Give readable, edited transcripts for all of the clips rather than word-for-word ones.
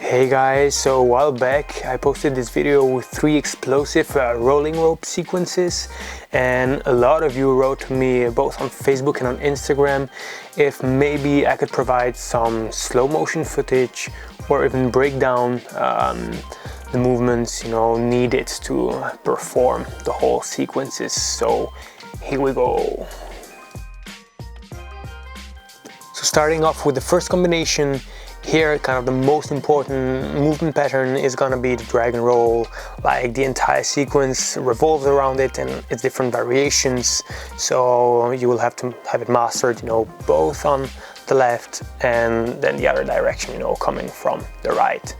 Hey guys, so a while back I posted this video with 3 explosive rolling rope sequences, and a lot of you wrote to me both on Facebook and on Instagram if maybe I could provide some slow motion footage or even break down the movements needed to perform the whole sequences. So here we go. So starting off with the first combination, here kind of the most important movement pattern is gonna be the dragon roll. Like the entire sequence revolves around it and its different variations, so you will have to have it mastered, both on the left and then the other direction, coming from the right.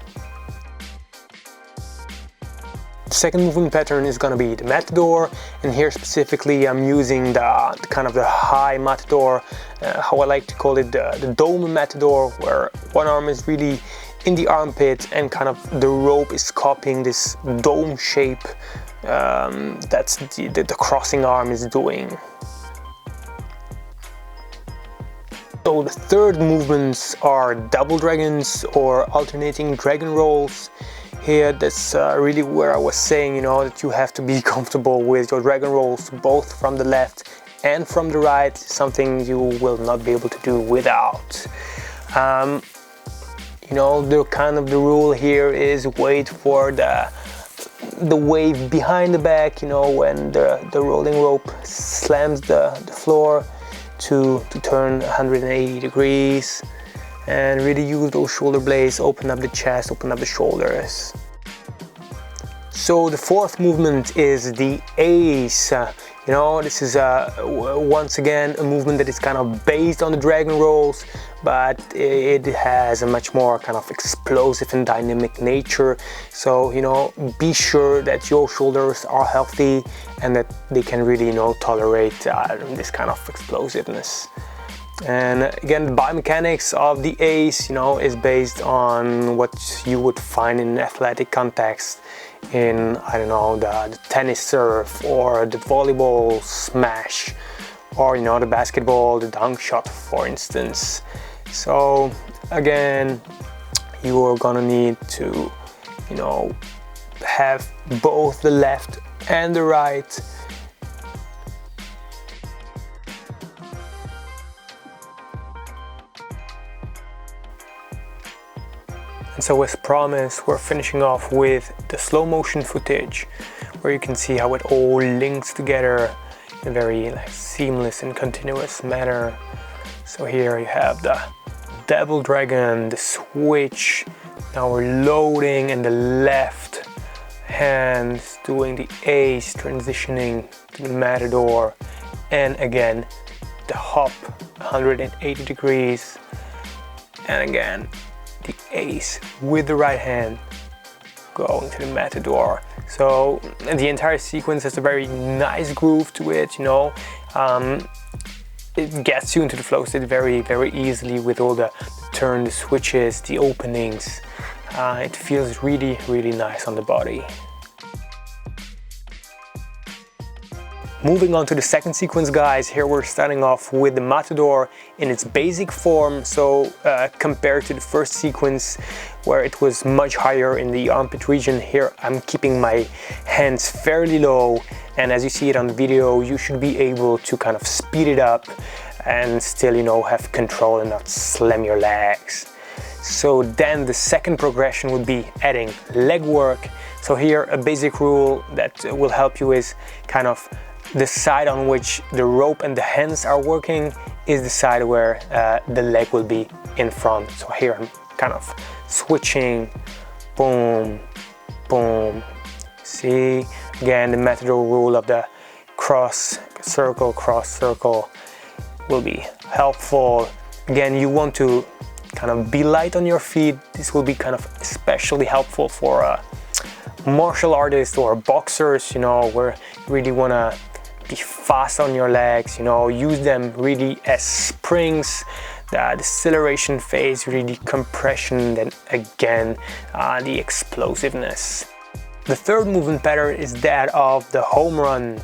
The second movement pattern is gonna be the Matador, and here specifically I'm using the kind of the high Matador, how I like to call it, the dome Matador, where one arm is really in the armpit and kind of the rope is copying this dome shape that's the crossing arm is doing. So the third movements are double dragons or alternating dragon rolls. Here, that's really where I was saying, that you have to be comfortable with your dragon rolls, both from the left and from the right, something you will not be able to do without. The kind of the rule here is wait for the wave behind the back, when the rolling rope slams the floor to turn 180 degrees. And really use those shoulder blades, open up the chest, open up the shoulders. So the fourth movement is the ace. This is once again a movement that is kind of based on the dragon rolls, but it has a much more kind of explosive and dynamic nature. So be sure that your shoulders are healthy and that they can really tolerate this kind of explosiveness. And again, the biomechanics of the ace, is based on what you would find in an athletic context in, I don't know, the tennis serve or the volleyball smash, or the basketball, the dunk shot, for instance. So again, you are gonna need to, have both the left and the right. And so as promised, we're finishing off with the slow motion footage, where you can see how it all links together in a very seamless and continuous manner. So here you have the double dragon, the switch. Now we're loading, and the left hand doing the ace, transitioning to the Matador, and again the hop 180 degrees, and again the ace with the right hand going to the Matador. So the entire sequence has a very nice groove to it, it gets you into the flow state very, very easily with all the turn, the switches, the openings. It feels really, really nice on the body. Moving on to the second sequence, guys, here we're starting off with the Matador in its basic form. So compared to the first sequence where it was much higher in the armpit region, here I'm keeping my hands fairly low, and as you see it on the video, you should be able to kind of speed it up and still have control and not slam your legs. So then the second progression would be adding leg work. So here a basic rule that will help you is kind of the side on which the rope and the hands are working is the side where the leg will be in front. So here I'm kind of switching, boom, boom. See, again, the Matador rule of the cross circle will be helpful. Again, you want to kind of be light on your feet. This will be kind of especially helpful for martial artists or boxers, where you really want to be fast on your legs, use them really as springs. The deceleration phase, really compression, then again the explosiveness. The third movement pattern is that of the home run.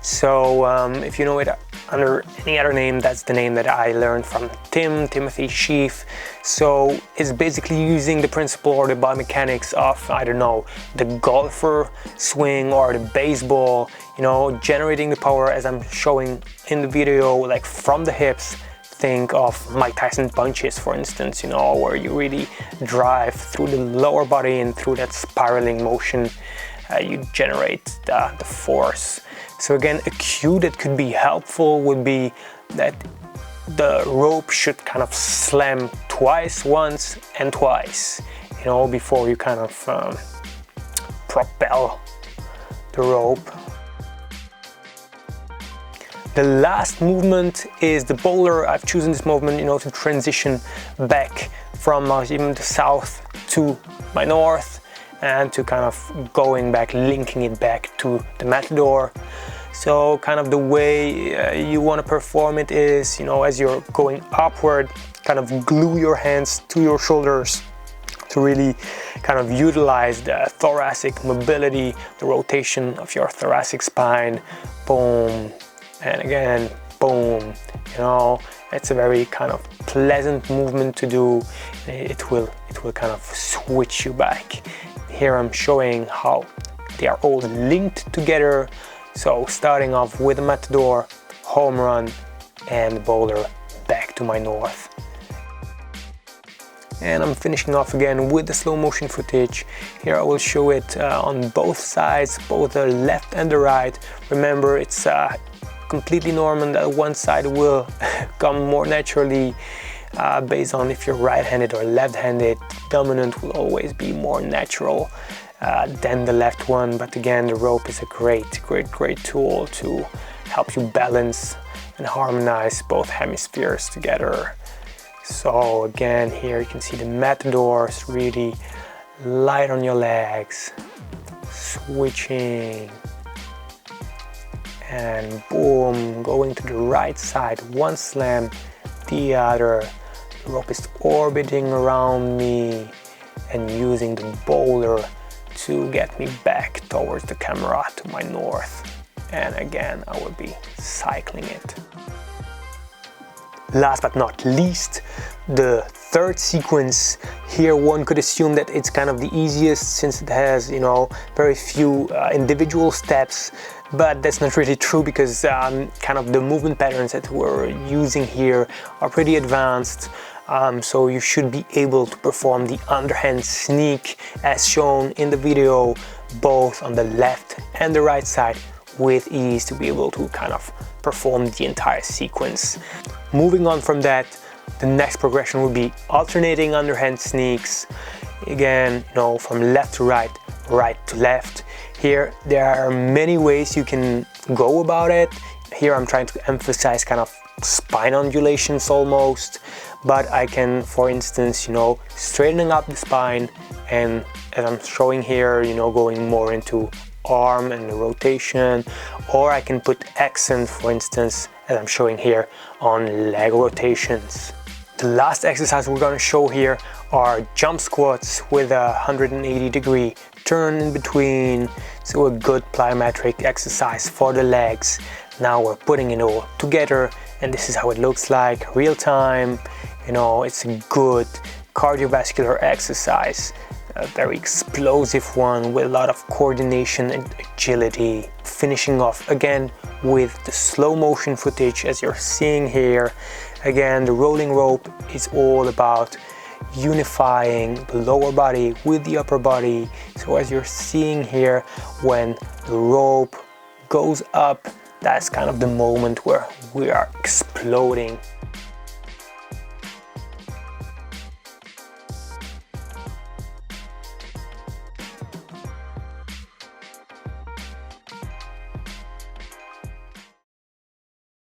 So if you know it under any other name. That's the name that I learned from Timothy Sheath. So it's basically using the principle or the biomechanics of, I don't know, the golfer swing or the baseball, you know, generating the power as I'm showing in the video, like from the hips. Think of Mike Tyson punches, for instance, you know, where you really drive through the lower body and through that spiraling motion, you generate the force. So again, a cue that could be helpful would be that the rope should kind of slam twice, once and twice, you know, before you kind of propel the rope. The last movement is the boulder. I've chosen this movement, you know, to transition back from even the south to my north and to kind of going back, linking it back to the Matador. So kind of the way you want to perform it is, you know, as you're going upward, kind of glue your hands to your shoulders to really kind of utilize the thoracic mobility, the rotation of your thoracic spine. Boom. And again, boom, you know, it's a very kind of pleasant movement to do. It will kind of switch you back. Here I'm showing how they are all linked together. So starting off with the Matador, home run, and the boulder back to my north. And I'm finishing off again with the slow motion footage. Here I will show it on both sides, both the left and the right. Remember, it's completely normal that one side will come more naturally based on if you're right-handed or left-handed. Dominant will always be more natural than the left one, but again, the rope is a great tool to help you balance and harmonize both hemispheres together. So again, here you can see the Matadors really light on your legs, switching, and boom, going to the right side, one slam, the other. The rope is orbiting around me and using the boulder to get me back towards the camera to my north. And again, I will be cycling it. Last but not least, the third sequence. Here one could assume that it's kind of the easiest since it has, you know, very few individual steps, but that's not really true because kind of the movement patterns that we're using here are pretty advanced. So you should be able to perform the underhand sneak as shown in the video, both on the left and the right side with ease to be able to kind of perform the entire sequence. Moving on from that, the next progression would be alternating underhand sneaks. Again, you know, from left to right, right to left. Here, there are many ways you can go about it. Here I'm trying to emphasize kind of spine undulations almost, but I can, for instance, you know, straightening up the spine, and as I'm showing here, you know, going more into arm and the rotation, or I can put accent, for instance, as I'm showing here, on leg rotations. The last exercise we're going to show here are jump squats with a 180-degree turn in between, so a good plyometric exercise for the legs. Now we're putting it all together, and this is how it looks like real time. You know, it's a good cardiovascular exercise, a very explosive one with a lot of coordination and agility. Finishing off again with the slow motion footage as you're seeing here. Again, the rolling rope is all about unifying the lower body with the upper body. So as you're seeing here, when the rope goes up, that's kind of the moment where we are exploding